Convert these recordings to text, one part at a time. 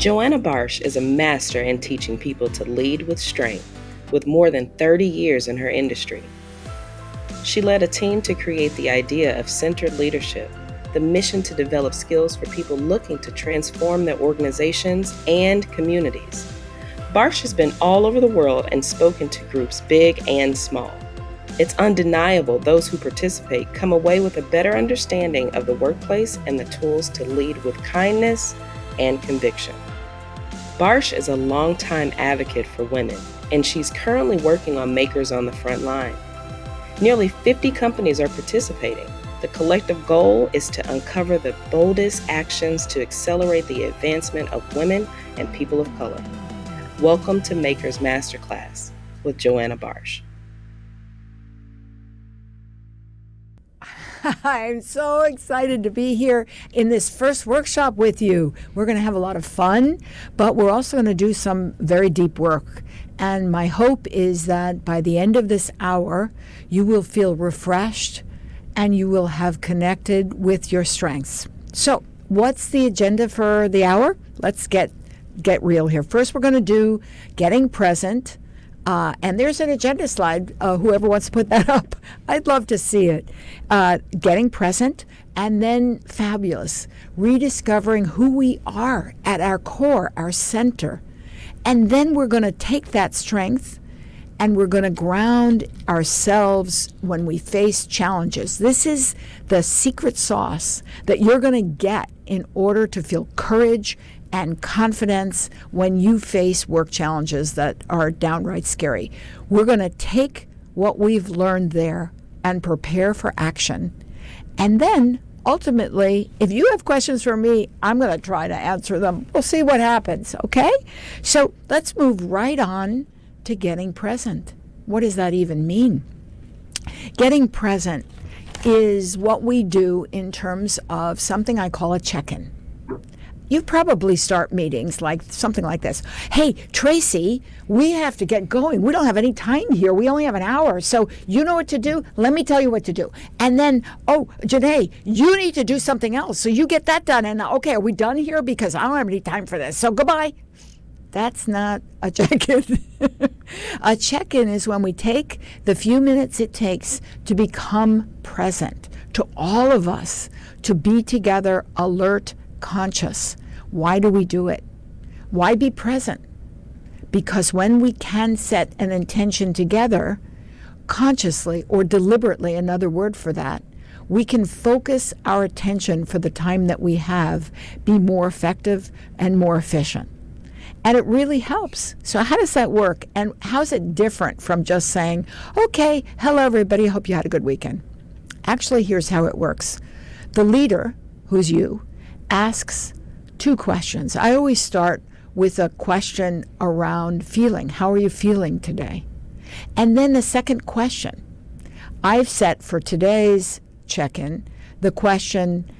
Joanna Barsh is a master in teaching people to lead with strength, with more than 30 years in her industry. She led a team to create the idea of centered leadership, the mission to develop skills for people looking to transform their organizations and communities. Barsh has been all over the world and spoken to groups big and small. It's undeniable those who participate come away with a better understanding of the workplace and the tools to lead with kindness and conviction. Barsh is a longtime advocate for women, and she's currently working on Makers on the Front Line. Nearly 50 companies are participating. The collective goal is to uncover the boldest actions to accelerate the advancement of women and people of color. Welcome to Makers Masterclass with Joanna Barsh. I'm so excited to be here in this first workshop with you. We're going to have a lot of fun, but we're also going to do some very deep work. And my hope is that by the end of this hour, you will feel refreshed and you will have connected with your strengths. So what's the agenda for the hour? Let's get real here. First, we're going to do getting present. And there's an agenda slide, whoever wants to put that up. I'd love to see it. Getting present, and then fabulous, rediscovering who we are at our core, our center. And then we're going to take that strength and we're going to ground ourselves when we face challenges. This is the secret sauce that you're going to get in order to feel courage and confidence when you face work challenges that are downright scary. We're going to take what we've learned there and prepare for action. And then, ultimately, if you have questions for me, I'm going to try to answer them. We'll see what happens, okay? So let's move right on to getting present. What does that even mean? Getting present is what we do in terms of something I call a check-in. You probably start meetings like something like this. Hey, Tracy, we have to get going. We don't have any time here. We only have an hour. So you know what to do? Let me tell you what to do. And then, oh, Janae, you need to do something else. So you get that done. And okay, are we done here? Because I don't have any time for this. So goodbye. That's not a check-in. A check-in is when we take the few minutes it takes to become present, to all of us, to be together, alert, conscious. Why do we do it? Why be present? Because when we can set an intention together, consciously or deliberately, another word for that, we can focus our attention for the time that we have, be more effective and more efficient. And it really helps. So how does that work? And how's it different from just saying, okay, hello everybody, hope you had a good weekend? Actually, here's how it works. The leader, who's you, asks two questions. I always start with a question around feeling. How are you feeling today? And then the second question. I've set for today's check-in the question,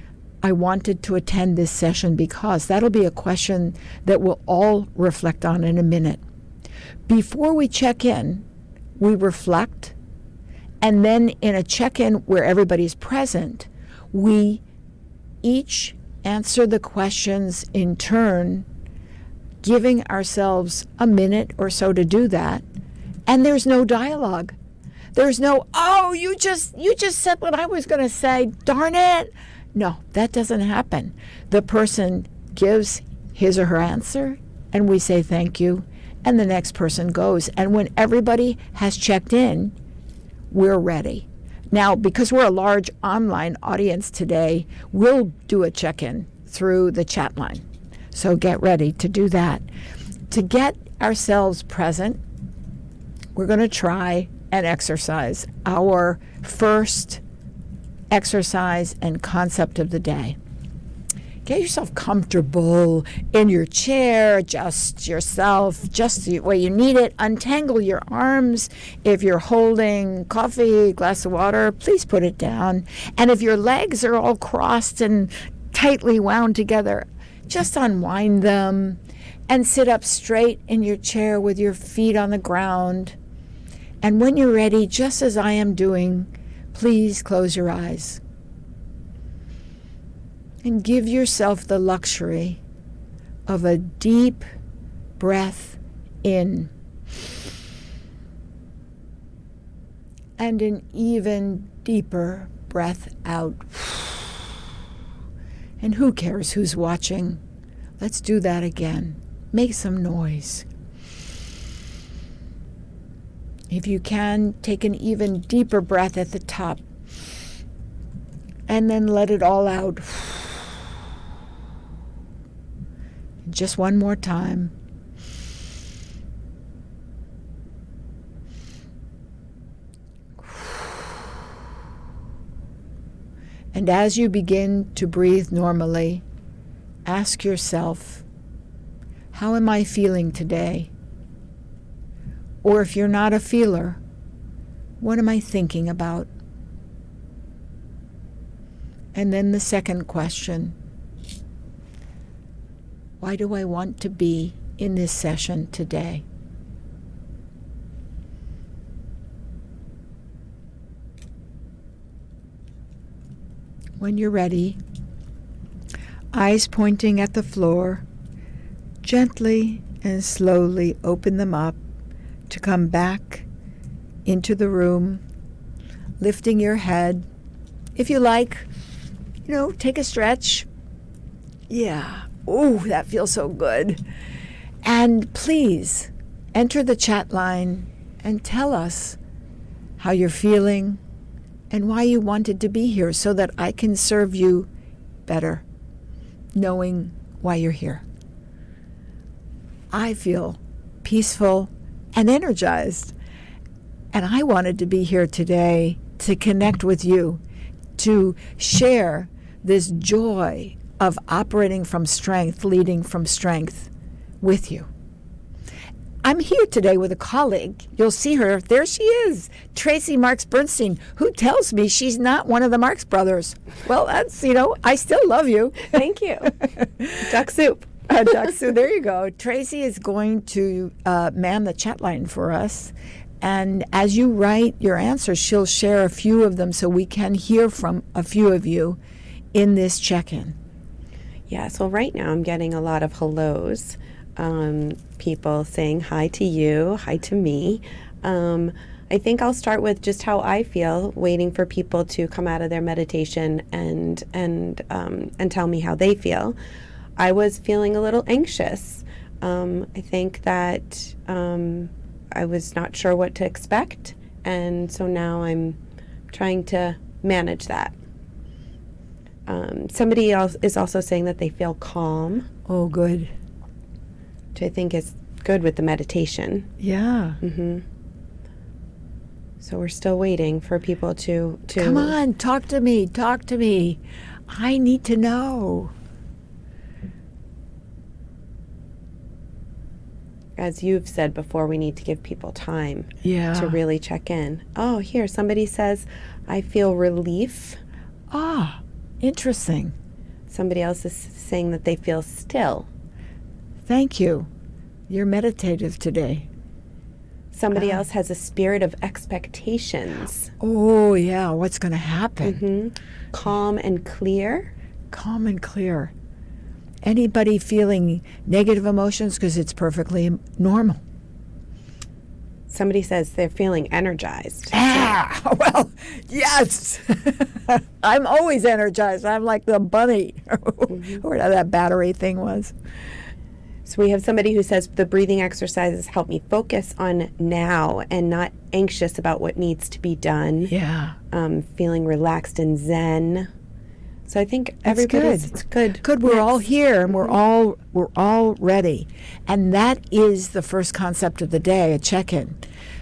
I wanted to attend this session because. That'll be a question that we'll all reflect on in a minute. Before we check in, we reflect, and then in a check-in where everybody's present, we each answer the questions in turn, giving ourselves a minute or so to do that. And there's no dialogue. There's no, oh, you just said what I was going to say, darn it. No, that doesn't happen. The person gives his or her answer, and we say thank you, and the next person goes. And when everybody has checked in, we're ready. Now, because we're a large online audience today, we'll do a check-in through the chat line. So get ready to do that. To get ourselves present, we're going to try and exercise our first exercise and concept of the day. Get yourself comfortable in your chair, adjust yourself just the way you need it. Untangle your arms. If you're holding coffee, glass of water, please put it down. And if your legs are all crossed and tightly wound together, just unwind them and sit up straight in your chair with your feet on the ground. And when you're ready, just as I am doing, please close your eyes. And give yourself the luxury of a deep breath in and an even deeper breath out. And who cares who's watching? Let's do that again. Make some noise. If you can, take an even deeper breath at the top and then let it all out. Just one more time. And as you begin to breathe normally, ask yourself, how am I feeling today? Or if you're not a feeler, what am I thinking about? And then the second question, why do I want to be in this session today? When you're ready, eyes pointing at the floor, gently and slowly open them up to come back into the room, lifting your head. If you like, take a stretch. Yeah. Oh, that feels so good. And please enter the chat line and tell us how you're feeling and why you wanted to be here so that I can serve you better, knowing why you're here. I feel peaceful and energized, and I wanted to be here today to connect with you, to share this joy of operating from strength, leading from strength with you. I'm here today with a colleague. You'll see her. There she is, Tracy Marks Bernstein, who tells me she's not one of the Marks brothers. Well, that's, I still love you. Thank you. Duck soup. Duck soup. There you go. Tracy is going to man the chat line for us. And as you write your answers, she'll share a few of them so we can hear from a few of you in this check-in. Yeah, so right now I'm getting a lot of hellos. People saying hi to you, hi to me. I think I'll start with just how I feel, waiting for people to come out of their meditation and tell me how they feel. I was feeling a little anxious. I think that I was not sure what to expect, and so now I'm trying to manage that. Somebody else is also saying that they feel calm. Oh, good. Which I think is good with the meditation. Yeah. Mm-hmm. So we're still waiting for people to... Come on, talk to me. I need to know. As you've said before, we need to give people time to really check in. Oh, here, somebody says, I feel relief. Ah, interesting. Somebody else is saying that they feel still. Thank you. You're meditative today. Somebody else has a spirit of expectations. Oh, yeah. What's going to happen? Mm-hmm. Calm and clear. Calm and clear. Anybody feeling negative emotions? Because it's perfectly normal. Somebody says they're feeling energized. Well, yes. I'm always energized. I'm like the bunny, Mm-hmm. or whatever that battery thing was. So we have somebody who says the breathing exercises help me focus on now and not anxious about what needs to be done. Yeah. Feeling relaxed and zen. So I think everybody's good. It's good. Good. We're all here and we're all ready. And that is the first concept of the day, a check-in.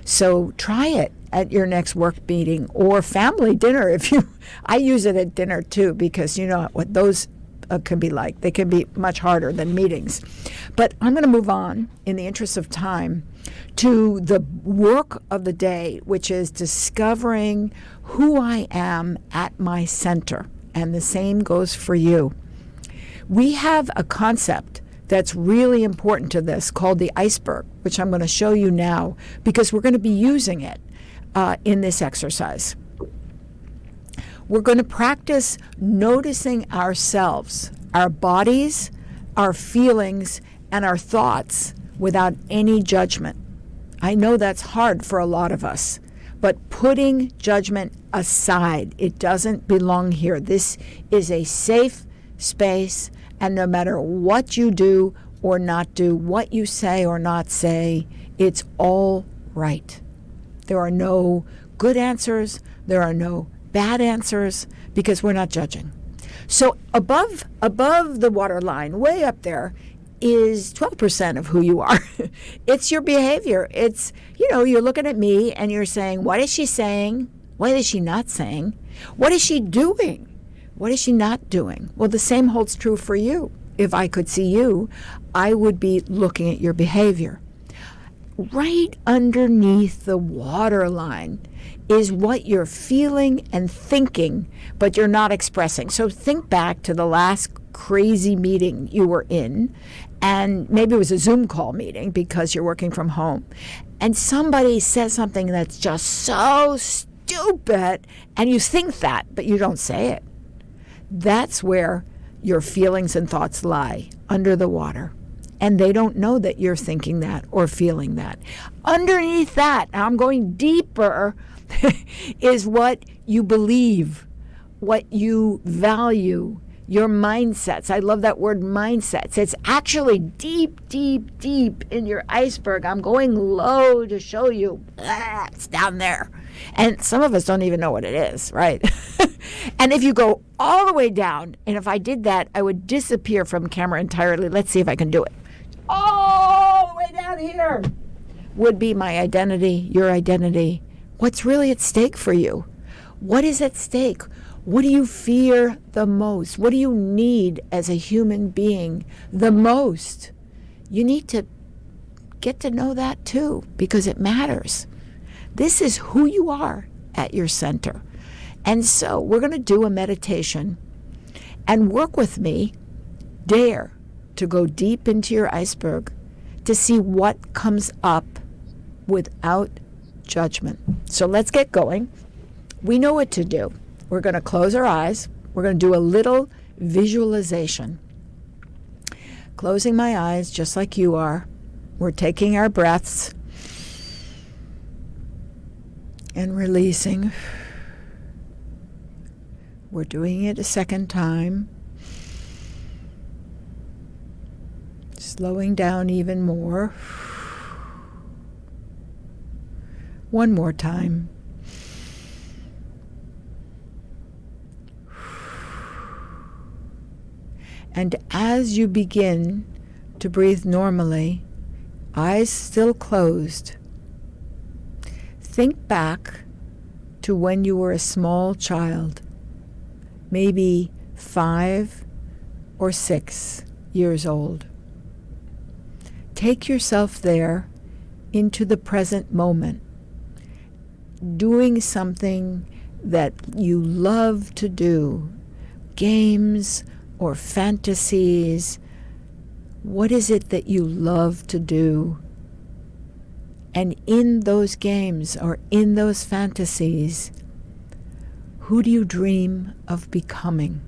So try it at your next work meeting or family dinner. I use it at dinner too, because you know what those can be like. They can be much harder than meetings. But I'm going to move on in the interest of time to the work of the day, which is discovering who I am at my center. And the same goes for you. We have a concept that's really important to this called the iceberg, which I'm going to show you now because we're going to be using it in this exercise. We're going to practice noticing ourselves, our bodies, our feelings and our thoughts without any judgment. I know that's hard for a lot of us, but putting judgment aside, it doesn't belong here. This is a safe space, and no matter what you do or not do, what you say or not say, it's all right. There are no good answers, there are no bad answers, because we're not judging. So above the waterline, way up there, is 12% of who you are. It's your behavior. It's, you're looking at me and you're saying, what is she saying? What is she not saying? What is she doing? What is she not doing? Well, the same holds true for you. If I could see you, I would be looking at your behavior. Right underneath the waterline is what you're feeling and thinking, but you're not expressing. So think back to the last crazy meeting you were in, and maybe it was a Zoom call meeting because you're working from home, and somebody says something that's just so stupid, and you think that, but you don't say it. That's where your feelings and thoughts lie, under the water. And they don't know that you're thinking that or feeling that. Underneath that, now I'm going deeper, is what you believe, what you value, your mindsets. I love that word, mindsets. It's actually deep, deep, deep in your iceberg. I'm going low to show you. It's down there. And some of us don't even know what it is, right? And if you go all the way down, and if I did that, I would disappear from camera entirely. Let's see if I can do it. All the way down here would be my identity, your identity. What's really at stake for you? What is at stake? What do you fear the most? What do you need as a human being the most? You need to get to know that too, because it matters. This is who you are at your center. And so we're going to do a meditation and work with me. Dare to go deep into your iceberg to see what comes up without judgment. So let's get going. We know what to do. We're going to close our eyes. We're going to do a little visualization. Closing my eyes just like you are. We're taking our breaths and releasing. We're doing it a second time. Slowing down even more. One more time. And as you begin to breathe normally, eyes still closed, think back to when you were a small child, maybe 5 or 6 years old. Take yourself there into the present moment, doing something that you love to do, games or fantasies. What is it that you love to do? And in those games or in those fantasies, who do you dream of becoming?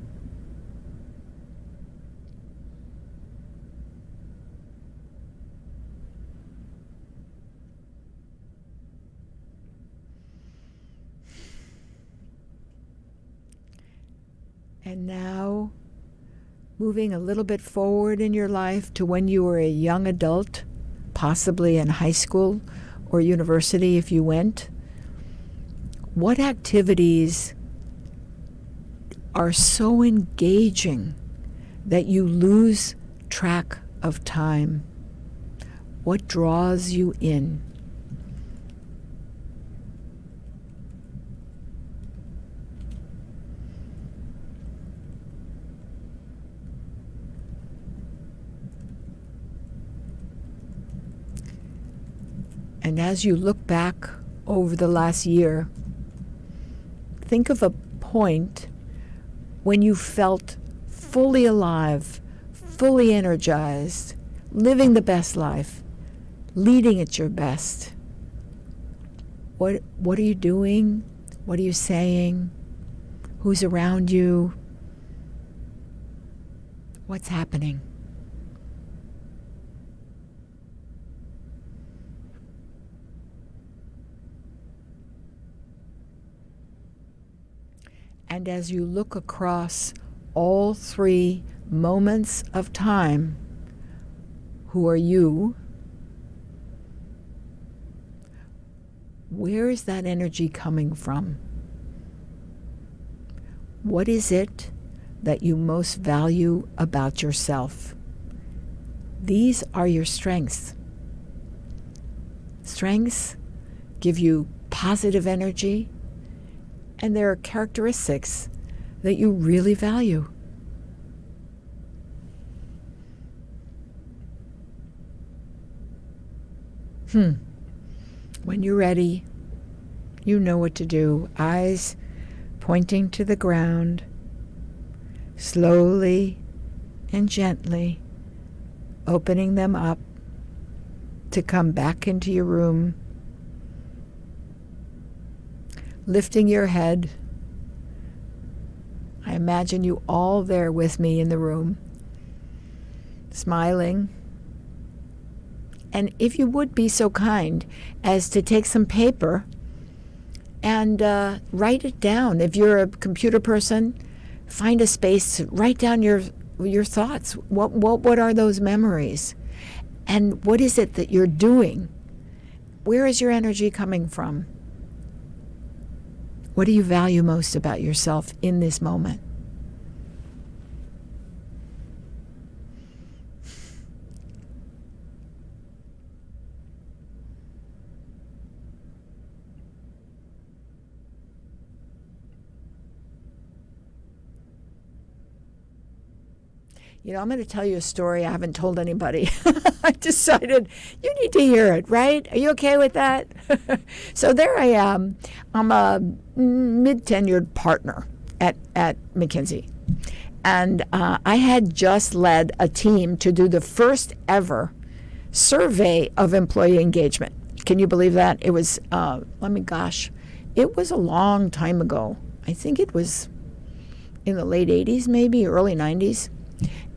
And now, moving a little bit forward in your life to when you were a young adult, possibly in high school or university if you went, what activities are so engaging that you lose track of time? What draws you in? And as you look back over the last year, think of a point when you felt fully alive, fully energized, living the best life, leading at your best. What are you doing? What are you saying? Who's around you? What's happening? And as you look across all three moments of time, who are you? Where is that energy coming from? What is it that you most value about yourself? These are your strengths. Strengths give you positive energy, and there are characteristics that you really value. When you're ready, you know what to do. Eyes pointing to the ground, slowly and gently opening them up to come back into your room, lifting your head. I imagine you all there with me in the room, smiling. And if you would be so kind as to take some paper and write it down. If you're a computer person, find a space to write down your thoughts. What are those memories? And what is it that you're doing? Where is your energy coming from? What do you value most about yourself in this moment? You know, I'm going to tell you a story I haven't told anybody. I decided you need to hear it, right? Are you okay with that? So there I am. I'm a mid-tenured partner at McKinsey. And I had just led a team to do the first ever survey of employee engagement. Can you believe that? It was, it was a long time ago. I think it was in the late 80s, maybe early 90s.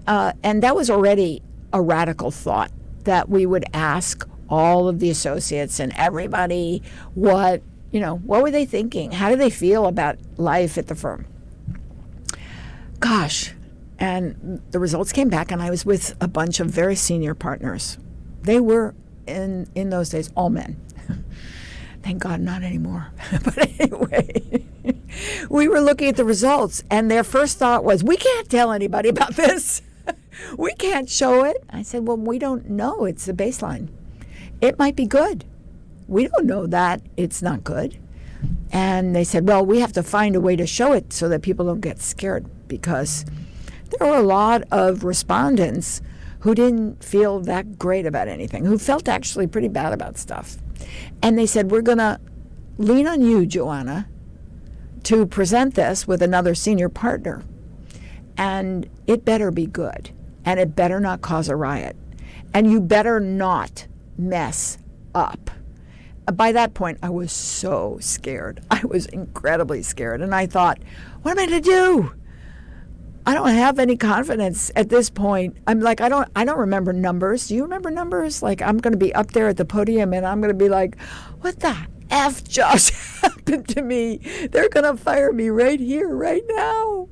And that was already a radical thought, that we would ask all of the associates and everybody what were they thinking? How do they feel about life at the firm? Gosh. And the results came back, and I was with a bunch of very senior partners. They were, in those days, all men. Thank God, not anymore. But anyway, we were looking at the results, and their first thought was, we can't tell anybody about this. We can't show it. I said, well, we don't know. It's the baseline. It might be good. We don't know that it's not good. And they said, well, we have to find a way to show it so that people don't get scared, because there were a lot of respondents who didn't feel that great about anything, who felt actually pretty bad about stuff. And they said, we're going to lean on you, Joanna, to present this with another senior partner. And it better be good. And it better not cause a riot. And you better not mess up. By that point, I was so scared. I was incredibly scared. And I thought, what am I going to do? I don't have any confidence at this point. I'm like, I don't remember numbers. Do you remember numbers? Like, I'm going to be up there at the podium and I'm going to be like, what the F just happened to me? They're going to fire me right here, right now.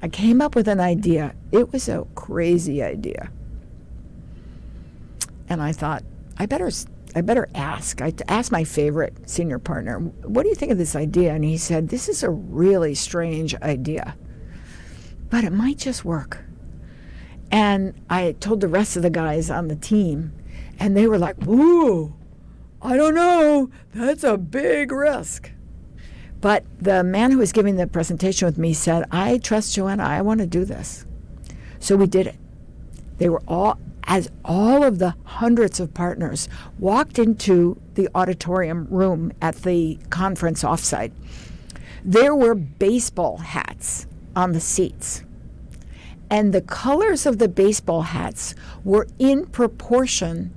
I came up with an idea. It was a crazy idea. And I thought, I better ask. I asked my favorite senior partner, what do you think of this idea? And he said, this is a really strange idea, but it might just work. And I told the rest of the guys on the team, and they were like, whoa, I don't know. That's a big risk. But the man who was giving the presentation with me said, I trust Joanna. I want to do this. So we did it. They were all of the hundreds of partners walked into the auditorium room at the conference offsite, there were baseball hats on the seats. And the colors of the baseball hats were in proportion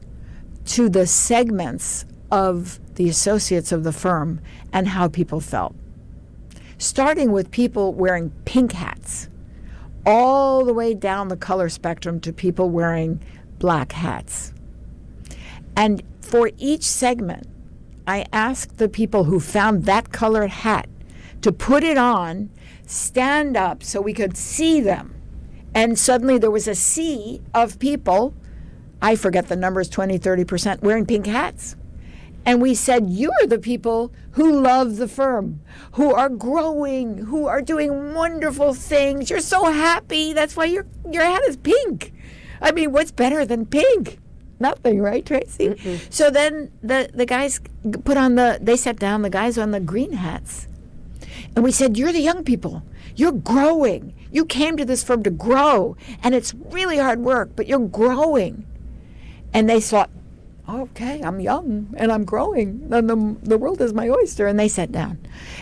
to the segments of the associates of the firm and how people felt. Starting with people wearing pink hats, all the way down the color spectrum to people wearing black hats. And for each segment, I asked the people who found that colored hat to put it on, stand up so we could see them. And suddenly there was a sea of people, I forget the numbers, 20, 30%, wearing pink hats. And we said, you're the people who love the firm, who are growing, who are doing wonderful things. You're so happy. That's why your hat is pink. I mean, what's better than pink? Nothing, right, Tracy? Mm-mm. So then the guys they sat down, the guys on the green hats. And we said, you're the young people. You're growing. You came to this firm to grow. And it's really hard work, but you're growing. And they thought, okay, I'm young and I'm growing. And the world is my oyster. And they sat down.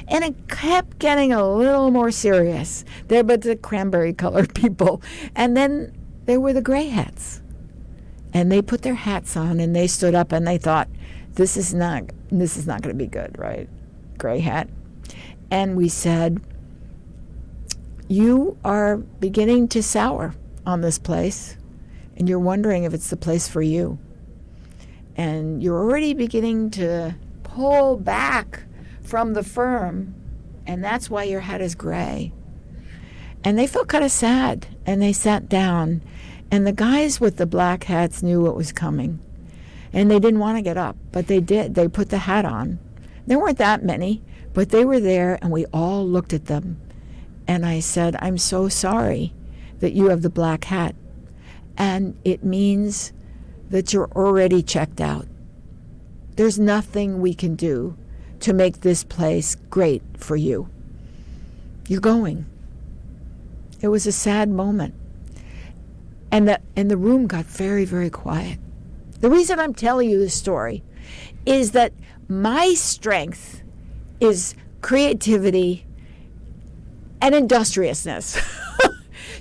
And it kept getting a little more serious. There were the cranberry-colored people. And then there were the gray hats. And they put their hats on and they stood up and they thought, this is not going to be good, right? Gray hat. And we said, you are beginning to sour on this place. And you're wondering if it's the place for you. And you're already beginning to pull back from the firm, and that's why your hat is gray. And they felt kind of sad, and they sat down, and the guys with the black hats knew what was coming. And they didn't want to get up, but they did. They put the hat on. There weren't that many, but they were there, and we all looked at them. And I said, I'm so sorry that you have the black hat. And it means that you're already checked out. There's nothing we can do to make this place great for you. You're going. It was a sad moment. And the room got very, very quiet. The reason I'm telling you this story is that my strength is creativity and industriousness.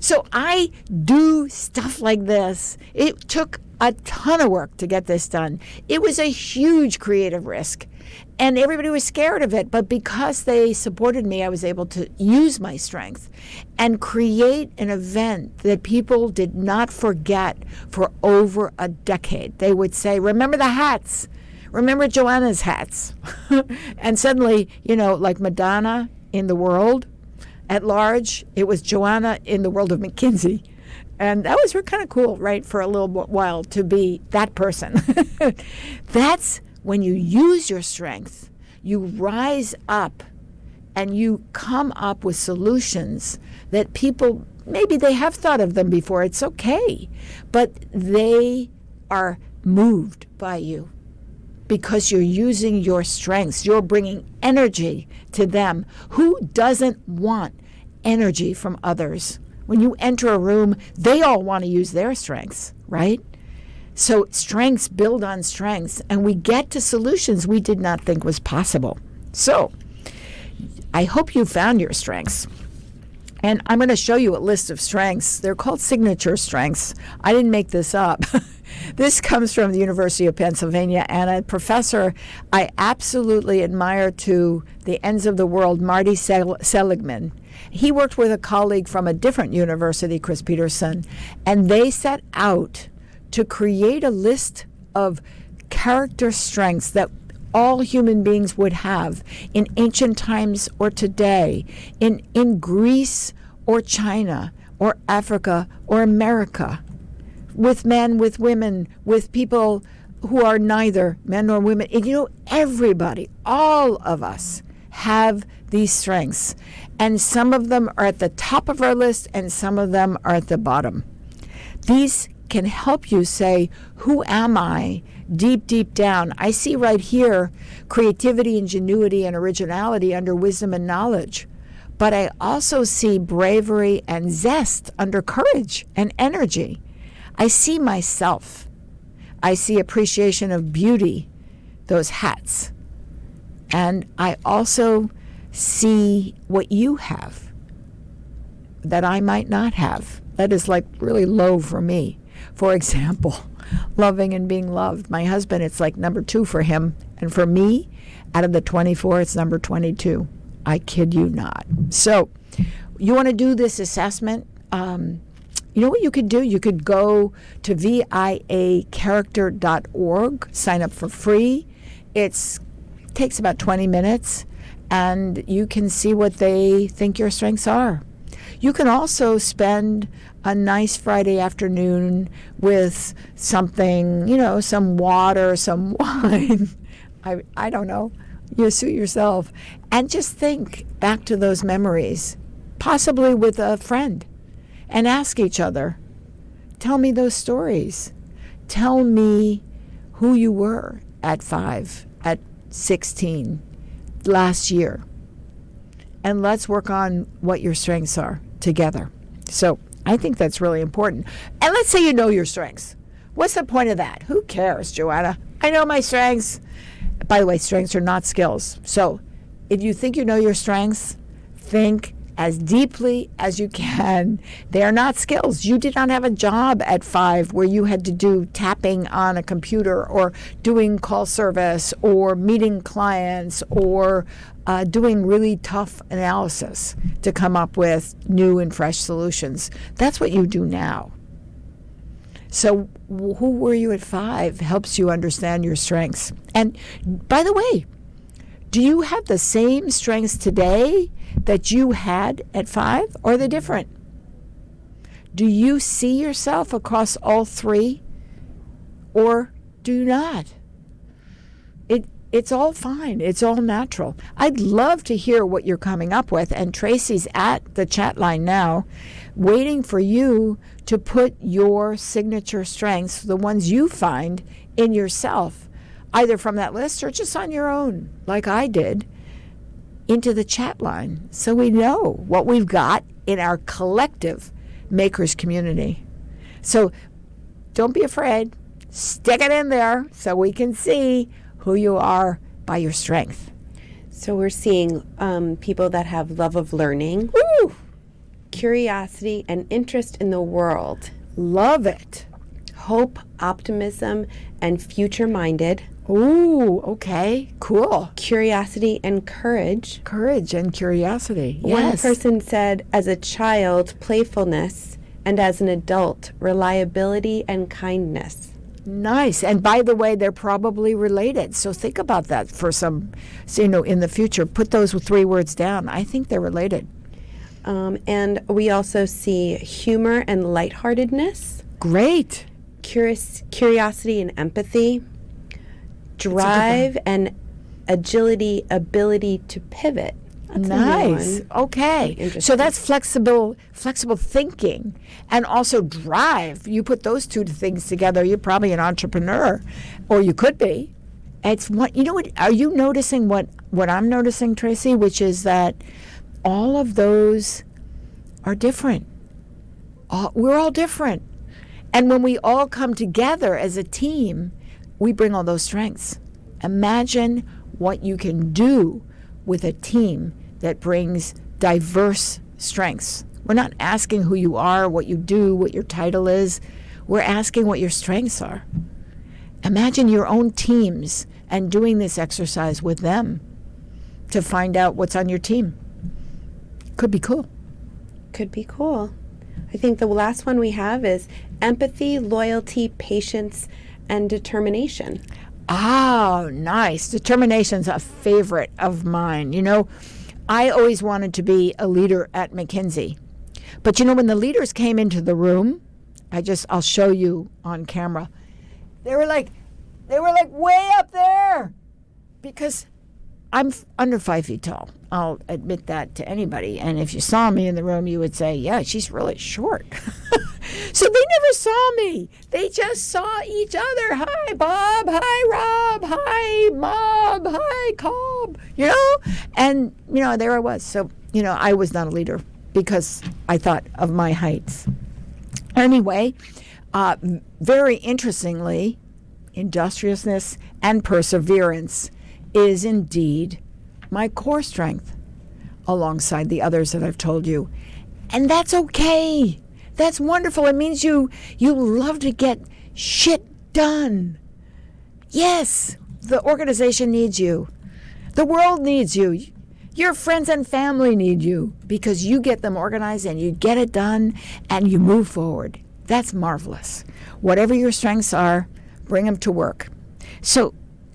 So I do stuff like this. It took a ton of work to get this done. It was a huge creative risk, and everybody was scared of it. But because they supported me, I was able to use my strength and create an event that people did not forget for over a decade. They would say, remember the hats? Remember Joanna's hats? And suddenly, like Madonna in the world at large, it was Joanna in the world of McKinsey. And that was kind of cool, right, for a little while to be that person. That's when you use your strength, you rise up and you come up with solutions that people, maybe they have thought of them before, it's okay, but they are moved by you because you're using your strengths. You're bringing energy to them. Who doesn't want energy from others? When you enter a room, they all want to use their strengths, right? So strengths build on strengths, and we get to solutions we did not think was possible. So I hope you found your strengths. And I'm going to show you a list of strengths. They're called signature strengths. I didn't make this up. This comes from the University of Pennsylvania, and a professor I absolutely admire to the ends of the world, Marty Seligman. He worked with a colleague from a different university, Chris Peterson, and they set out to create a list of character strengths that all human beings would have in ancient times or today, in Greece or China or Africa or America, with men, with women, with people who are neither men nor women. And everybody, all of us have these strengths. And some of them are at the top of our list and some of them are at the bottom. These can help you say, who am I? Deep, deep down. I see right here creativity, ingenuity, and originality under wisdom and knowledge. But I also see bravery and zest under courage and energy. I see myself. I see appreciation of beauty, those hats. And I also see what you have that I might not have. That is like really low for me. For example, loving and being loved. My husband, it's like number 2 for him. And for me, out of the 24, it's number 22. I kid you not. So you want to do this assessment? You know what you could do? You could go to viacharacter.org, sign up for free. It takes about 20 minutes. and you can see what they think your strengths are. You can also spend a nice Friday afternoon with something, some water, some wine. I don't know. You suit yourself. And just think back to those memories, possibly with a friend, and ask each other, tell me those stories. Tell me who you were at 5, at 16, last year. And let's work on what your strengths are together. So I think that's really important. And let's say you know your strengths. What's the point of that? Who cares, Joanna? I know my strengths. By the way, strengths are not skills. So if you think you know your strengths, think as deeply as you can. They are not skills. You did not have a job at 5 where you had to do tapping on a computer or doing call service or meeting clients or doing really tough analysis to come up with new and fresh solutions. That's what you do now. So who were you at 5 helps you understand your strengths. And by the way, do you have the same strengths today that you had at 5, or are they different? Do you see yourself across all 3, or do you not? It's all fine. It's all natural. I'd love to hear what you're coming up with, and Tracy's at the chat line now, waiting for you to put your signature strengths, the ones you find in yourself, either from that list or just on your own, like I did, into the chat line so we know what we've got in our collective makers community. So don't be afraid. Stick it in there so we can see who you are by your strength. So we're seeing people that have love of learning, Woo! curiosity, and interest in the world, Love it. hope, optimism, and future-minded, Ooh, okay, cool. curiosity and courage. Courage and curiosity. One Yes. person said, as a child, playfulness, and as an adult, reliability and kindness. Nice. And by the way, they're probably related. So think about that for some, in the future. Put those 3 words down. I think they're related. And we also see humor and lightheartedness, Great. curiosity and empathy, drive and agility, ability to pivot. That's a new Nice. one. Okay. Interesting. So that's flexible thinking and also drive. You put those 2 things together, you're probably an entrepreneur, or you could be. It's what what are you noticing what I'm noticing, Tracy, which is that all of those are different. We're all different. And when we all come together as a team, we bring all those strengths. Imagine what you can do with a team that brings diverse strengths. We're not asking who you are, what you do, what your title is. We're asking what your strengths are. Imagine your own teams and doing this exercise with them to find out what's on your team. Could be cool. Could be cool. I think the last one we have is empathy, loyalty, patience, and determination. Oh, nice. Determination's a favorite of mine. I always wanted to be a leader at McKinsey. But when the leaders came into the room, I'll show you on camera. They were like way up there because I'm under 5 feet tall. I'll admit that to anybody. And if you saw me in the room, you would say, yeah, she's really short. So they never saw me. They just saw each other. Hi, Bob. Hi, Rob. Hi, Mob. Hi, Cobb. And, there I was. So, I was not a leader because I thought of my heights. Anyway, very interestingly, industriousness and perseverance is indeed my core strength alongside the others that I've told you. And that's okay. That's wonderful. It means you love to get shit done. Yes, the organization needs you. The world needs you. Your friends and family need you because you get them organized and you get it done and you move forward. That's marvelous. Whatever your strengths are, bring them to work. So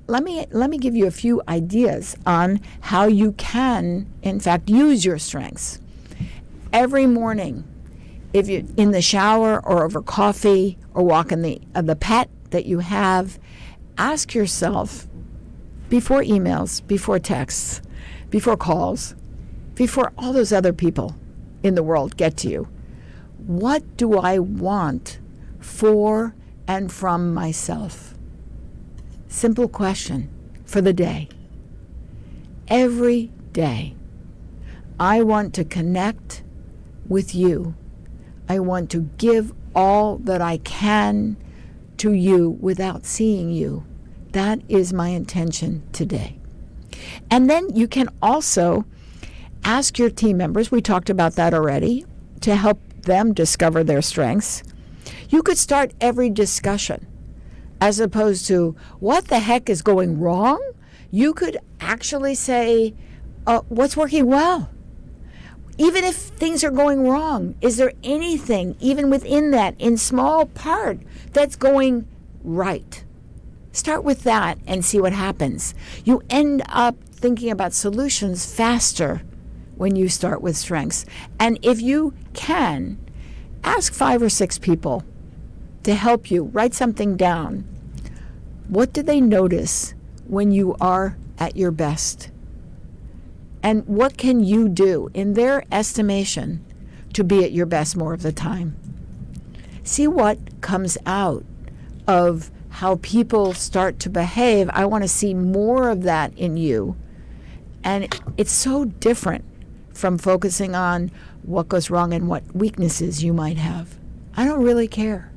let me give you a few ideas on how you can, in fact, use your strengths. Every morning, if you're in the shower or over coffee or walking the pet that you have, ask yourself, before emails, before texts, before calls, before all those other people in the world get to you, what do I want for and from myself? Simple question for the day. Every day, I want to connect with you. I want to give all that I can to you without seeing you. That is my intention today. And then you can also ask your team members, we talked about that already, to help them discover their strengths. You could start every discussion as opposed to, what the heck is going wrong? You could actually say, what's working well? Even if things are going wrong, is there anything, even within that, in small part, that's going right? Start with that and see what happens. You end up thinking about solutions faster when you start with strengths. And if you can, ask 5 or 6 people to help you. Write something down. What do they notice when you are at your best? And what can you do, in their estimation, to be at your best more of the time? See what comes out of how people start to behave. I want to see more of that in you. And it's so different from focusing on what goes wrong and what weaknesses you might have. I don't really care.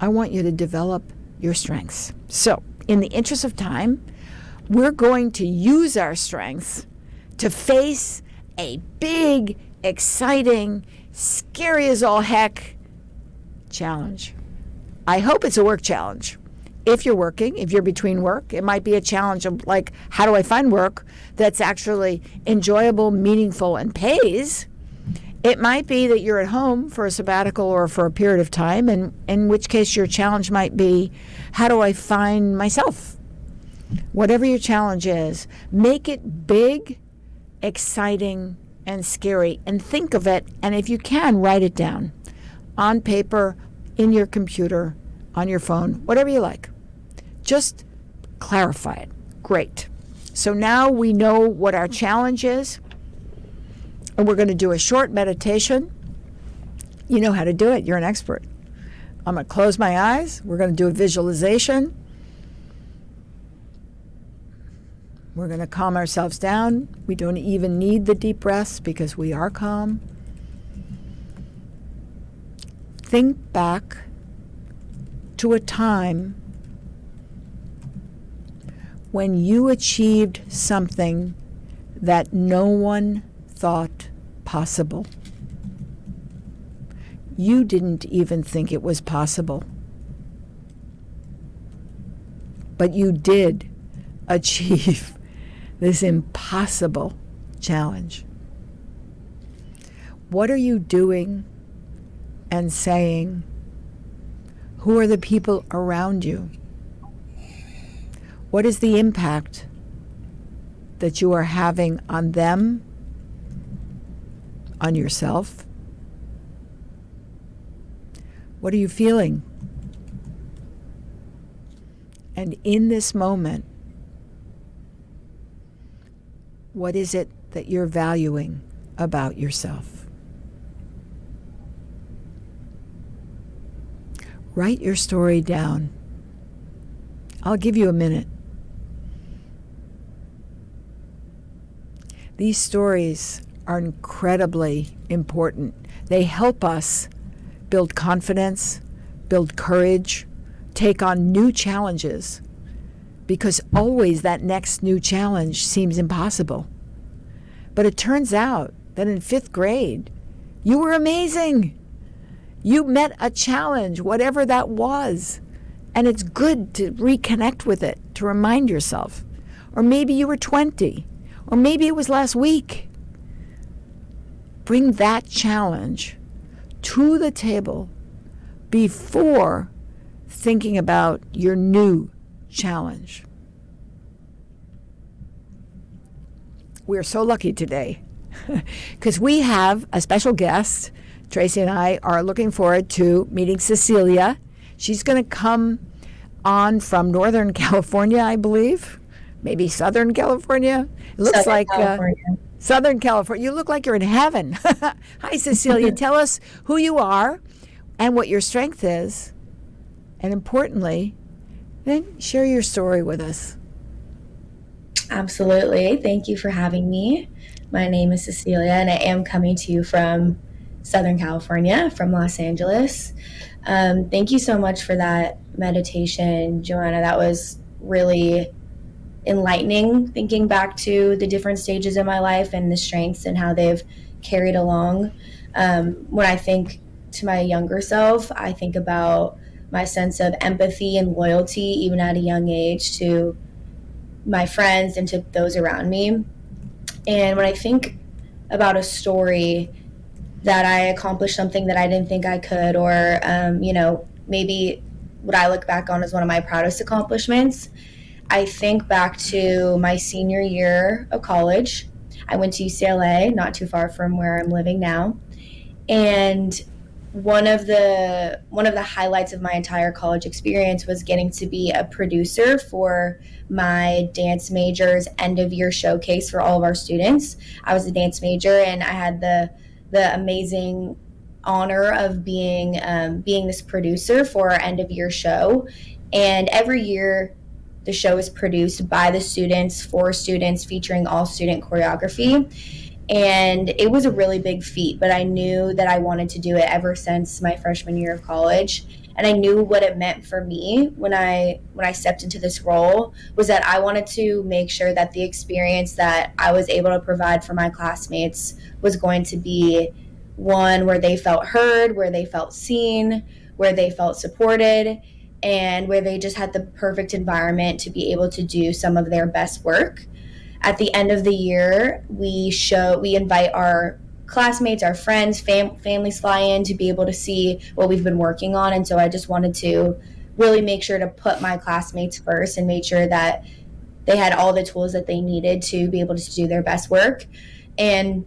I want you to develop your strengths. So, in the interest of time, we're going to use our strengths to face a big, exciting, scary as all heck challenge. I hope it's a work challenge. If you're working, if you're between work, it might be a challenge of like, how do I find work that's actually enjoyable, meaningful, and pays? It might be that you're at home for a sabbatical or for a period of time, and in which case your challenge might be, how do I find myself? Whatever your challenge is, make it big, exciting, and scary, and think of it, and if you can, write it down on paper, in your computer, on your phone, whatever you like. Just clarify it. Great. So now we know what our challenge is, and we're going to do a short meditation. You know how to do it. You're an expert. I'm going to close my eyes. We're going to do a visualization. We're going to calm ourselves down. We don't even need the deep breaths because we are calm. Think back to a time when you achieved something that no one thought possible. You didn't even think it was possible. But you did achieve this impossible challenge. What are you doing and saying? Who are the people around you? What is the impact that you are having on them, on yourself? What are you feeling? And in this moment, what is it that you're valuing about yourself? Write your story down. I'll give you a minute. These stories are incredibly important. They help us build confidence, build courage, take on new challenges, because always that next new challenge seems impossible. But it turns out that in 5th grade, you were amazing. You met a challenge, whatever that was, and it's good to reconnect with it, to remind yourself. Or maybe you were 20, or maybe it was last week. Bring that challenge to the table before thinking about your new challenge. We're so lucky today because we have a special guest. Tracy and I are looking forward to meeting Cecilia. She's going to come on from Northern California, I believe, maybe Southern California. It looks Southern like California. Southern California. You look like you're in heaven. Hi, Cecilia. Tell us who you are and what your strength is, and importantly, then share your story with us. Absolutely. Thank you for having me. My name is Cecilia, and I am coming to you from Southern California, from Los Angeles. Thank you so much for that meditation, Joanna. That was really enlightening, thinking back to the different stages of my life and the strengths and how they've carried along. When I think to my younger self, I think about my sense of empathy and loyalty, even at a young age, to my friends and to those around me. And when I think about a story that I accomplished something that I didn't think I could, or, maybe what I look back on as one of my proudest accomplishments, I think back to my senior year of college. I went to UCLA, not too far from where I'm living now. And one of the highlights of my entire college experience was getting to be a producer for my dance major's end of year showcase for all of our students. I was a dance major, and I had the amazing honor of being this producer for our end of year show. And every year the show is produced by the students, for students, featuring all student choreography. And it was a really big feat, but I knew that I wanted to do it ever since my freshman year of college. And I knew what it meant for me when I stepped into this role was that I wanted to make sure that the experience that I was able to provide for my classmates was going to be one where they felt heard, where they felt seen, where they felt supported, and where they just had the perfect environment to be able to do some of their best work. At the end of the year, we invite our classmates, our friends, families fly in to be able to see what we've been working on. And so I just wanted to really make sure to put my classmates first and make sure that they had all the tools that they needed to be able to do their best work. And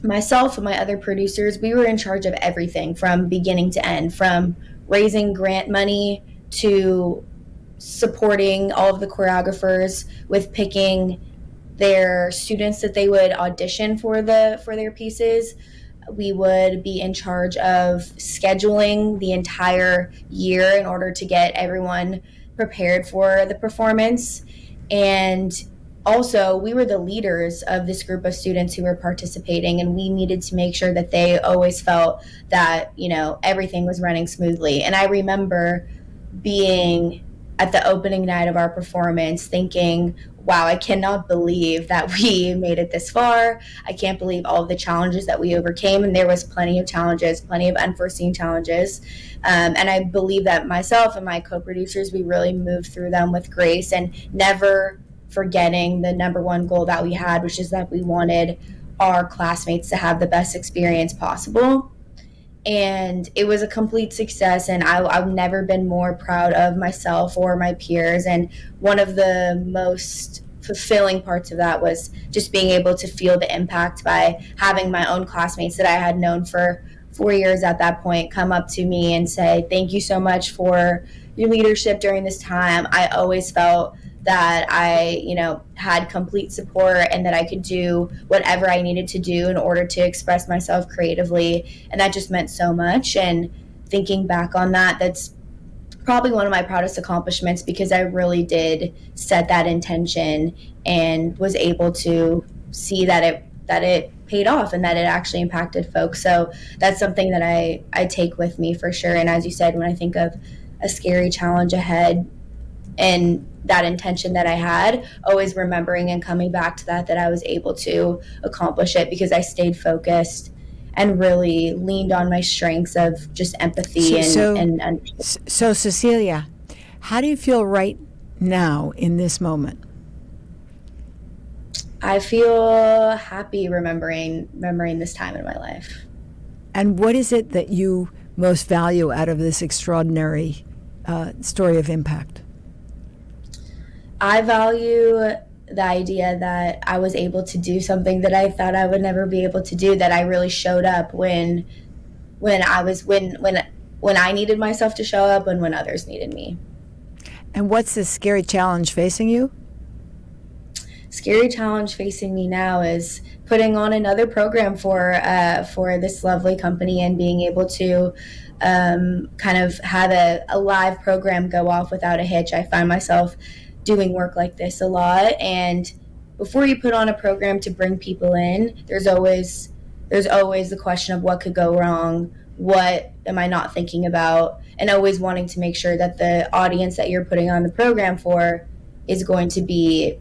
myself and my other producers, we were in charge of everything from beginning to end, from raising grant money to supporting all of the choreographers with picking their students that they would audition for their pieces. We would be in charge of scheduling the entire year in order to get everyone prepared for the performance. And also, we were the leaders of this group of students who were participating, and we needed to make sure that they always felt that, everything was running smoothly. And I remember being at the opening night of our performance thinking, wow, I cannot believe that we made it this far. I can't believe all of the challenges that we overcame. And there was plenty of challenges, plenty of unforeseen challenges. And I believe that myself and my co-producers, we really moved through them with grace and never forgetting the number one goal that we had, which is that we wanted our classmates to have the best experience possible. And it was a complete success, and I've never been more proud of myself or my peers. And one of the most fulfilling parts of that was just being able to feel the impact by having my own classmates that I had known for 4 years at that point come up to me and say, thank you so much for your leadership during this time. I always felt that I, had complete support and that I could do whatever I needed to do in order to express myself creatively. And that just meant so much. And thinking back on that, that's probably one of my proudest accomplishments because I really did set that intention and was able to see that it paid off and that it actually impacted folks. So that's something that I take with me for sure. And as you said, when I think of a scary challenge ahead, and that intention that I had, always remembering and coming back to that I was able to accomplish it because I stayed focused and really leaned on my strengths of just empathy and So Cecilia, how do you feel right now in this moment? I feel happy remembering this time in my life. And what is it that you most value out of this extraordinary story of impact? I value the idea that I was able to do something that I thought I would never be able to do, that I really showed up when I needed myself to show up and when others needed me. And what's the scary challenge facing you? Scary challenge facing me now is putting on another program for this lovely company and being able to kind of have a live program go off without a hitch. I find myself doing work like this a lot, and before you put on a program to bring people in, there's always the question of what could go wrong, what am I not thinking about, and always wanting to make sure that the audience that you're putting on the program for is going to be,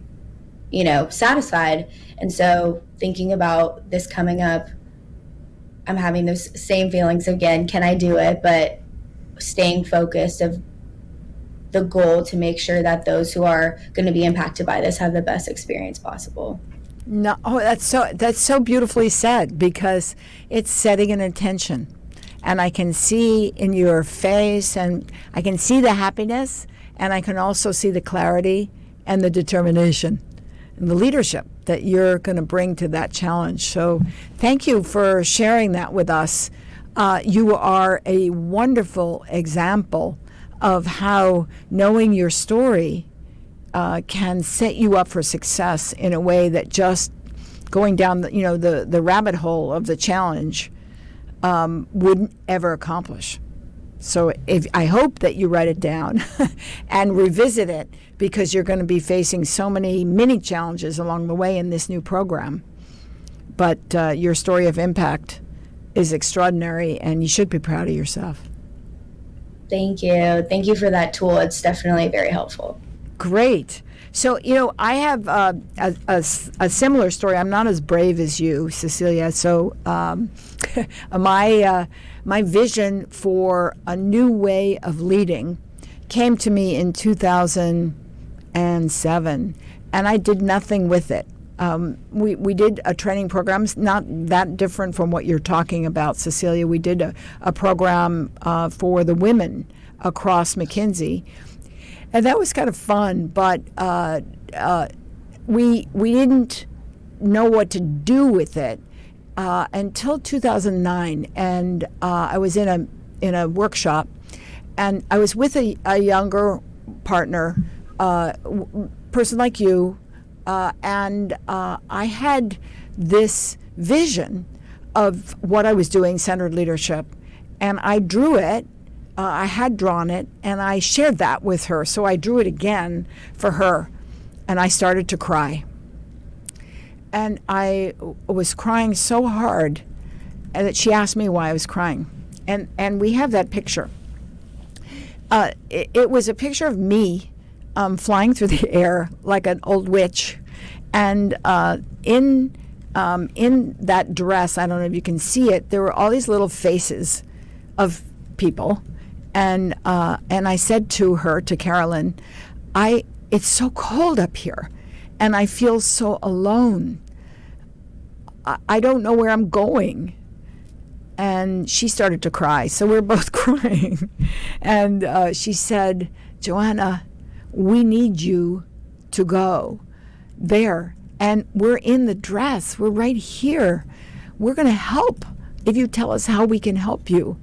satisfied. And so thinking about this coming up, I'm having those same feelings again. Can I do it? But staying focused of the goal to make sure that those who are going to be impacted by this have the best experience possible. No, that's so beautifully said, because it's setting an intention. And I can see in your face, and I can see the happiness, and I can also see the clarity and the determination and the leadership that you're going to bring to that challenge. So thank you for sharing that with us. You are a wonderful example of how knowing your story can set you up for success in a way that just going down the rabbit hole of the challenge wouldn't ever accomplish. So I hope that you write it down and revisit it, because you're going to be facing so many mini challenges along the way in this new program. But your story of impact is extraordinary, and you should be proud of yourself. Thank you. Thank you for that tool. It's definitely very helpful. Great. So, I have a similar story. I'm not as brave as you, Cecilia. So my vision for a new way of leading came to me in 2007, and I did nothing with it. We did a training program, not that different from what you're talking about, Cecilia. We did a program for the women across McKinsey. And that was kind of fun, but we didn't know what to do with it until 2009. And I was in a workshop, and I was with a younger partner, person like you, and I had this vision of what I was doing, centered leadership, and I drew it. I had drawn it, and I shared that with her. So I drew it again for her, and I started to cry. And I was crying so hard that she asked me why I was crying. And we have that picture. It was a picture of me flying through the air like an old witch. And in that dress, I don't know if you can see it, there were all these little faces of people. And I said to her, to Carolyn, it's so cold up here, and I feel so alone. I don't know where I'm going. And she started to cry, so we're both crying. And she said, Joanna, we need you to go there. And we're in the dress. We're right here. We're going to help if you tell us how we can help you.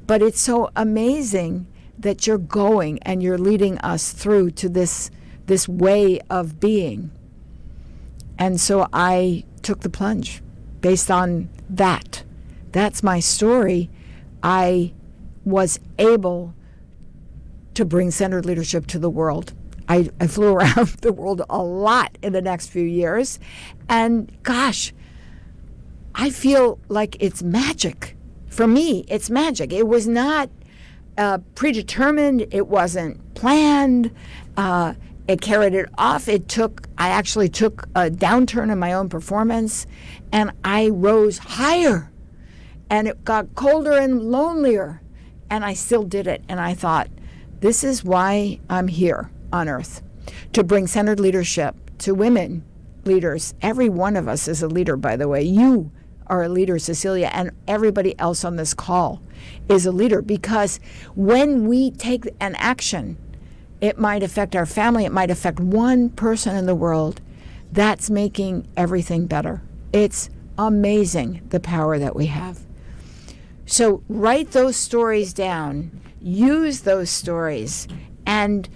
But it's so amazing that you're going and you're leading us through to this way of being. And so I took the plunge based on that. That's my story. I was able to bring centered leadership to the world. I flew around the world a lot in the next few years. And gosh, I feel like it's magic. For me, it's magic. It was not predetermined. It wasn't planned. It carried it off. I actually took a downturn in my own performance, and I rose higher. And it got colder and lonelier, and I still did it. And I thought, this is why I'm here on earth, to bring centered leadership to women leaders. Every one of us is a leader, by the way. You are a leader, Cecilia, and everybody else on this call is a leader, because when we take an action, it might affect our family, it might affect one person in the world, that's making everything better. It's amazing the power that we have. So write those stories down, use those stories, and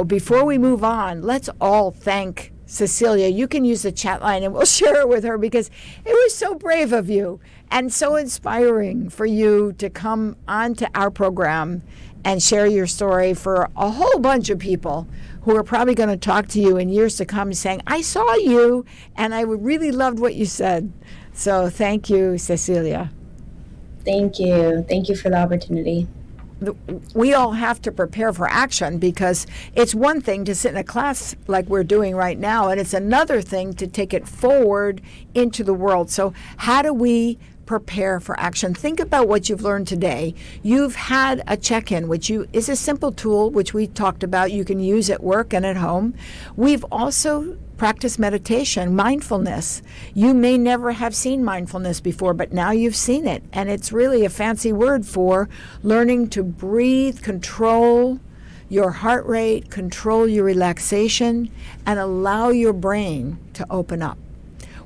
before we move on, let's all thank Cecilia. You can use the chat line and we'll share it with her, because it was so brave of you and so inspiring for you to come onto our program and share your story for a whole bunch of people who are probably going to talk to you in years to come saying, I saw you and I really loved what you said. So thank you, Cecilia. Thank you. Thank you for the opportunity. We all have to prepare for action, because it's one thing to sit in a class like we're doing right now, and it's another thing to take it forward into the world. So how do we prepare for action? Think about what you've learned today. You've had a check-in, which is a simple tool, which we talked about. You can use at work and at home. We've also practiced meditation, mindfulness. You may never have seen mindfulness before, but now you've seen it. And it's really a fancy word for learning to breathe, control your heart rate, control your relaxation, and allow your brain to open up.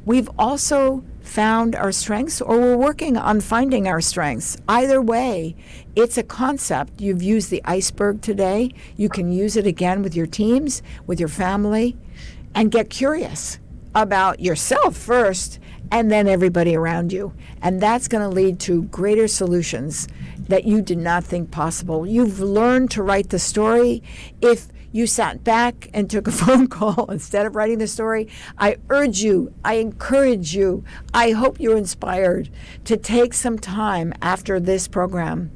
We've also found our strengths, or we're working on finding our strengths. Either way, it's a concept. You've used the iceberg today. You can use it again with your teams, with your family, and get curious about yourself first, and then everybody around you. And that's going to lead to greater solutions that you did not think possible. You've learned to write the story. If you sat back and took a phone call instead of writing the story, I urge you, I encourage you, I hope you're inspired to take some time after this program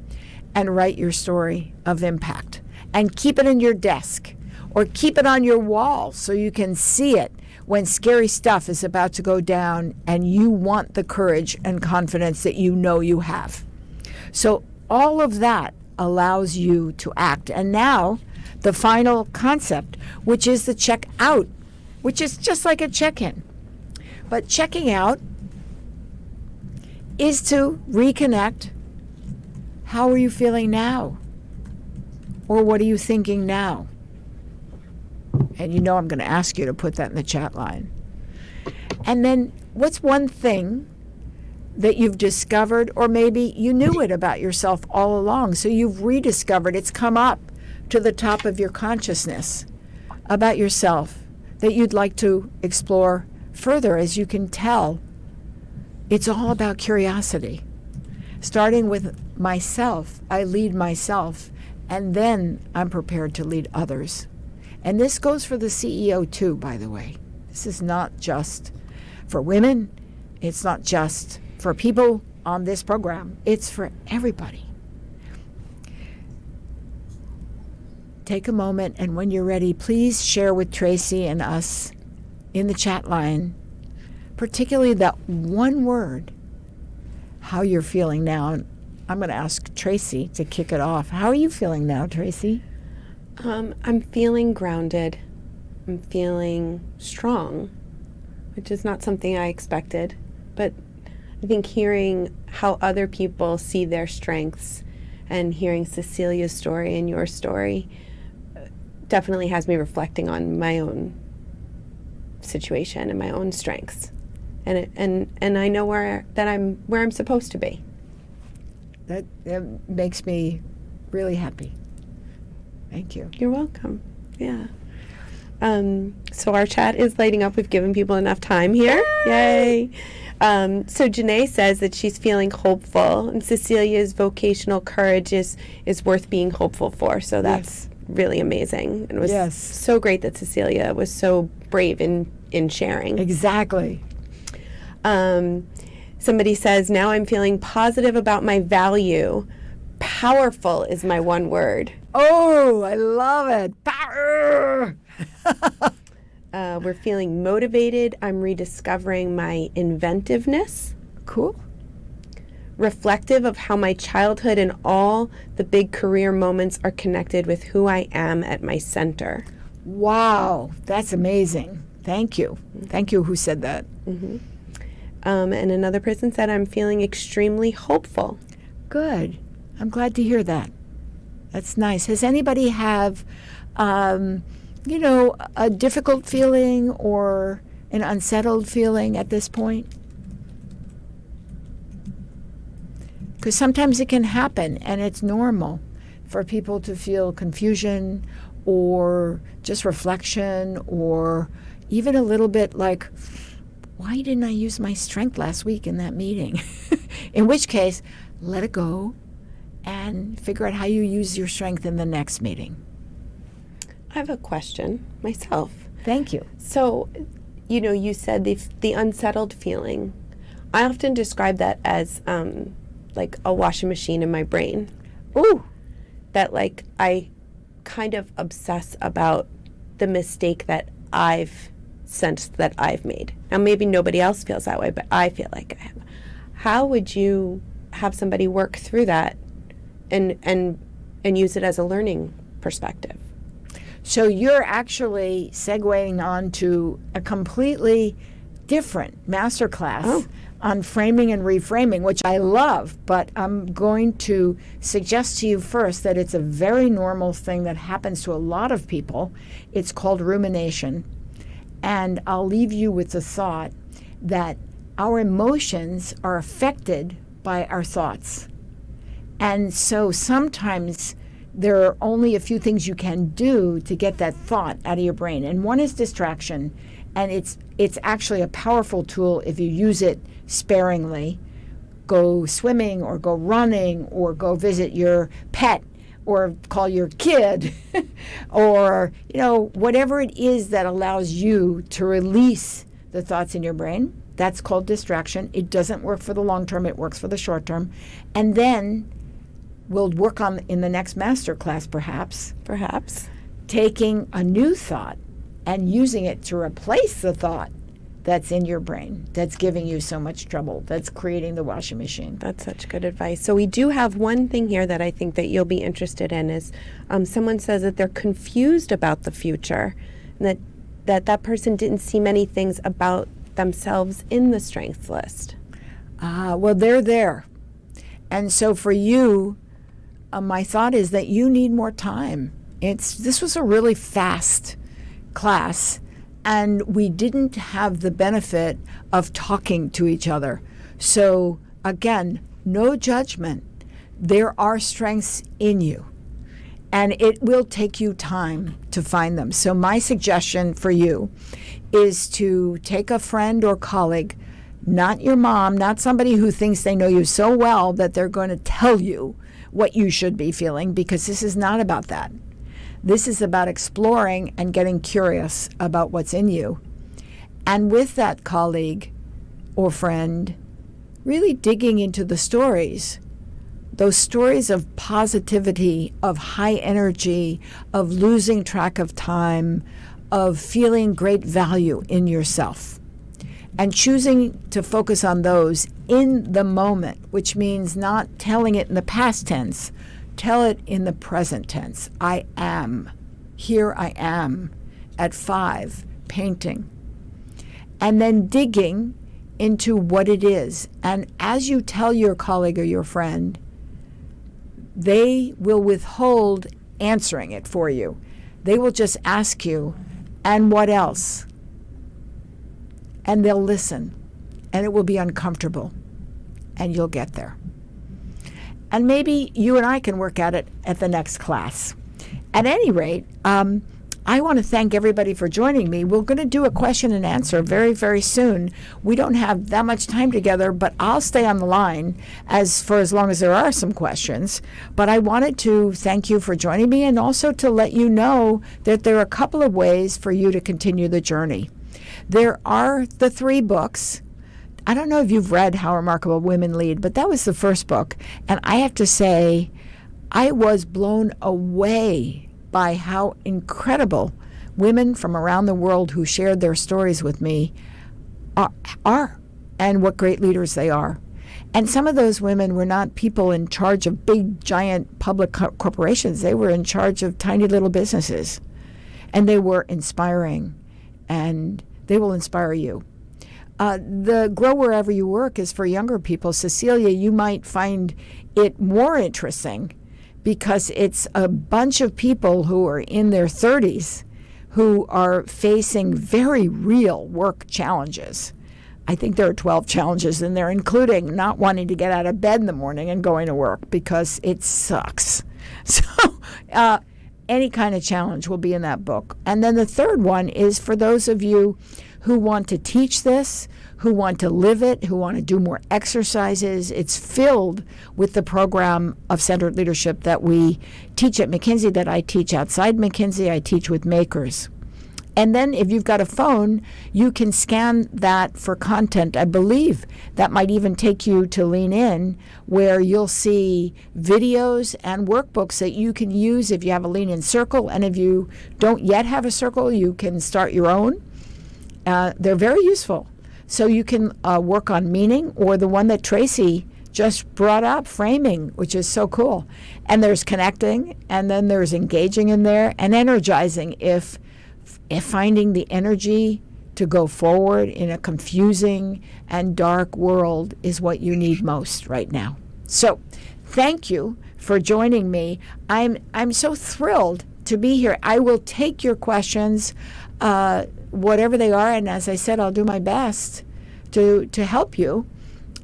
and write your story of impact. And keep it in your desk, or keep it on your wall so you can see it when scary stuff is about to go down and you want the courage and confidence that you know you have. So all of that allows you to act. And now, the final concept, which is the check out, which is just like a check-in. But checking out is to reconnect. How are you feeling now? Or what are you thinking now? And I'm going to ask you to put that in the chat line. And then what's one thing that you've discovered, or maybe you knew it about yourself all along, so you've rediscovered, it's come up to the top of your consciousness about yourself that you'd like to explore further. As you can tell, it's all about curiosity. Starting with myself, I lead myself, and then I'm prepared to lead others. And this goes for the CEO too, by the way. This is not just for women. It's not just for people on this program. It's for everybody. Take a moment, and when you're ready, please share with Tracy and us in the chat line, particularly that one word, how you're feeling now. And I'm going to ask Tracy to kick it off. How are you feeling now, Tracy? I'm feeling grounded. I'm feeling strong, which is not something I expected. But I think hearing how other people see their strengths and hearing Cecilia's story and your story definitely has me reflecting on my own situation and my own strengths. And I know where I'm supposed to be. That makes me really happy. Thank you. You're welcome. Yeah. So our chat is lighting up. We've given people enough time here. Yay. So Janae says that she's feeling hopeful, and Cecilia's vocational courage is worth being hopeful for. So that's really amazing. It was so great that Cecilia was so brave in sharing. Exactly. Somebody says, now I'm feeling positive about my value. Powerful is my one word. Oh, I love it. Power! We're feeling motivated. I'm rediscovering my inventiveness. Cool. Reflective of how my childhood and all the big career moments are connected with who I am at my center. Wow, that's amazing. Thank you. Thank you. Who said that? Mm-hmm. And another person said, I'm feeling extremely hopeful. Good. I'm glad to hear that. That's nice. Has anybody have, a difficult feeling or an unsettled feeling at this point? Because sometimes it can happen, and it's normal for people to feel confusion or just reflection, or even a little bit like, why didn't I use my strength last week in that meeting? In which case, let it go and figure out how you use your strength in the next meeting. I have a question myself. Thank you. So, you said the unsettled feeling. I often describe that as like a washing machine in my brain. Ooh. That like I kind of obsess about the mistake that I've sensed that I've made. Now maybe nobody else feels that way, but I feel like I have. How would you have somebody work through that and use it as a learning perspective? So you're actually segueing on to a completely different masterclass on framing and reframing, which I love, but I'm going to suggest to you first that it's a very normal thing that happens to a lot of people. It's called rumination. And I'll leave you with the thought that our emotions are affected by our thoughts. And so sometimes there are only a few things you can do to get that thought out of your brain. And one is distraction. And it's actually a powerful tool if you use it sparingly. Go swimming or go running or go visit your pet or call your kid or, whatever it is that allows you to release the thoughts in your brain. That's called distraction. It doesn't work for the long term. It works for the short term. And then we'll work on, in the next masterclass perhaps, taking a new thought and using it to replace the thought that's in your brain, that's giving you so much trouble, that's creating the washing machine. That's such good advice. So we do have one thing here that I think that you'll be interested in is someone says that they're confused about the future, and that person didn't see many things about themselves in the strengths list. Well, they're there. And so for you, my thought is that you need more time. This was a really fast class, and we didn't have the benefit of talking to each other. So again, no judgment. There are strengths in you, and it will take you time to find them. So my suggestion for you is to take a friend or colleague, not your mom, not somebody who thinks they know you so well that they're going to tell you what you should be feeling, because this is not about that. This is about exploring and getting curious about what's in you. And with that colleague or friend, really digging into the stories, those stories of positivity, of high energy, of losing track of time, of feeling great value in yourself. And choosing to focus on those in the moment, which means not telling it in the past tense, tell it in the present tense. I am. Here I am at 5, painting. And then digging into what it is. And as you tell your colleague or your friend, they will withhold answering it for you. They will just ask you, and what else? And they'll listen, and it will be uncomfortable, and you'll get there. And maybe you and I can work at it at the next class. At any rate, I want to thank everybody for joining me. We're going to do a question and answer very, very soon. We don't have that much time together, but I'll stay on the line as long as there are some questions. But I wanted to thank you for joining me, and also to let you know that there are a couple of ways for you to continue the journey. There are the 3 books. I don't know if you've read How Remarkable Women Lead, but that was the first book. And I have to say, I was blown away by how incredible women from around the world who shared their stories with me are, and what great leaders they are. And some of those women were not people in charge of big, giant public corporations. They were in charge of tiny little businesses. And they were inspiring, and they will inspire you. The Grow Wherever You Work is for younger people. Cecilia, you might find it more interesting because it's a bunch of people who are in their 30s who are facing very real work challenges. I think there are 12 challenges in there, including not wanting to get out of bed in the morning and going to work because it sucks. So any kind of challenge will be in that book. And then the third one is for those of you who want to teach this, who want to live it, who want to do more exercises. It's filled with the program of centered leadership that we teach at McKinsey, that I teach outside McKinsey. I teach with makers. And then if you've got a phone, you can scan that for content. I believe that might even take you to Lean In, where you'll see videos and workbooks that you can use if you have a Lean In circle. And if you don't yet have a circle, you can start your own. They're very useful. So you can work on meaning, or the one that Tracy just brought up, framing, which is so cool. And there's connecting, and then there's engaging in there, and energizing if finding the energy to go forward in a confusing and dark world is what you need most right now. So thank you for joining me. I'm so thrilled to be here. I will take your questions, whatever they are, and as I said, I'll do my best to help you.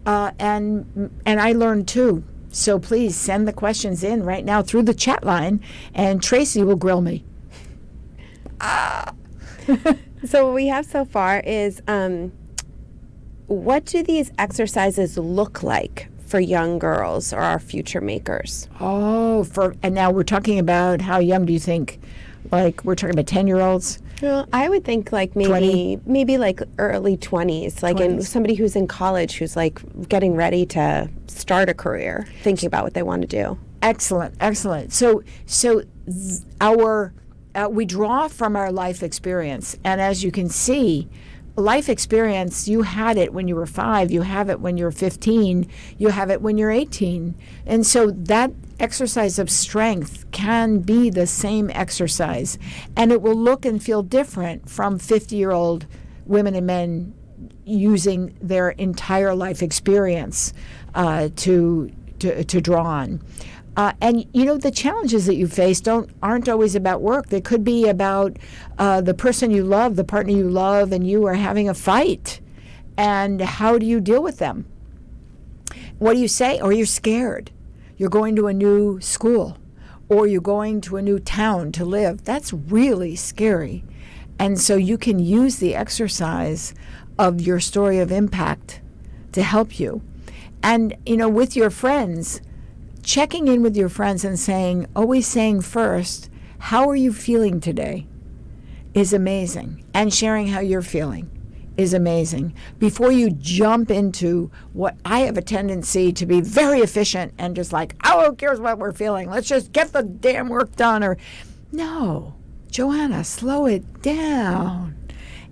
And I learned too. So please send the questions in right now through the chat line, and Tracy will grill me. So what we have so far is, what do these exercises look like for young girls or our future makers? And now we're talking about how young do you think? Like we're talking about 10-year-olds? Well, I would think like maybe like early 20s, like 20s. In somebody who's in college who's like getting ready to start a career, thinking about what they want to do. Excellent. So we draw from our life experience, and as you can see, life experience, you had it when you were 5, you have it when you're 15, you have it when you're 18. And so that exercise of strength can be the same exercise, and it will look and feel different from 50-year-old women and men using their entire life experience to draw on. And you know, the challenges that you face aren't always about work. They could be about the person you love, the partner you love, and you are having a fight. And how do you deal with them? What do you say? Or you're scared. You're going to a new school, or you're going to a new town to live. That's really scary. And so you can use the exercise of your story of impact to help you. And, you know, with your friends, checking in with your friends and always saying first, how are you feeling today, is amazing. And sharing how you're feeling is amazing. Before you jump into what I have a tendency to be very efficient and just like, oh, who cares what we're feeling? Let's just get the damn work done. Or no, Joanna, slow it down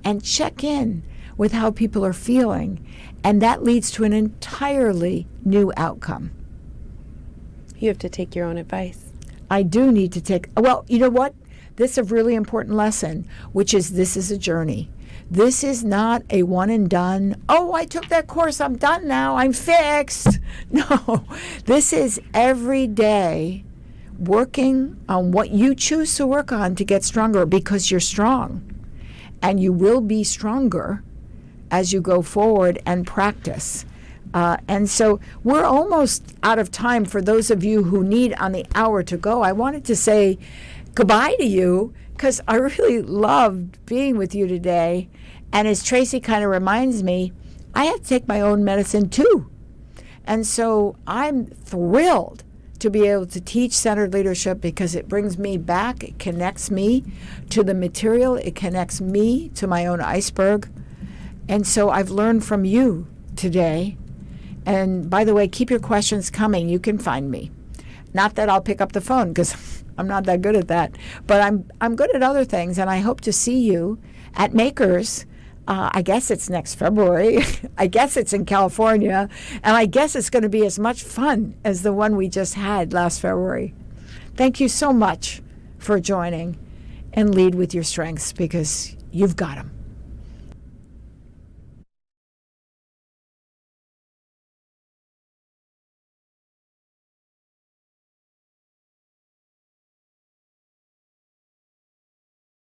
and check in with how people are feeling. And that leads to an entirely new outcome. You have to take your own advice. I do need to take, well, you know what? This is a really important lesson, which is this is a journey. This is not a one and done, oh, I took that course, I'm done now, I'm fixed. No, this is every day working on what you choose to work on to get stronger, because you're strong. And you will be stronger as you go forward and practice. And so we're almost out of time for those of you who need on the hour to go. I wanted to say goodbye to you because I really loved being with you today. And as Tracy kind of reminds me, I have to take my own medicine too. And so I'm thrilled to be able to teach centered leadership because it brings me back. It connects me to the material. It connects me to my own iceberg. And so I've learned from you today. And by the way, keep your questions coming. You can find me. Not that I'll pick up the phone because I'm not that good at that, but I'm good at other things. And I hope to see you at Makers. I guess it's next February. I guess it's in California. And I guess it's going to be as much fun as the one we just had last February. Thank you so much for joining, and lead with your strengths because you've got them.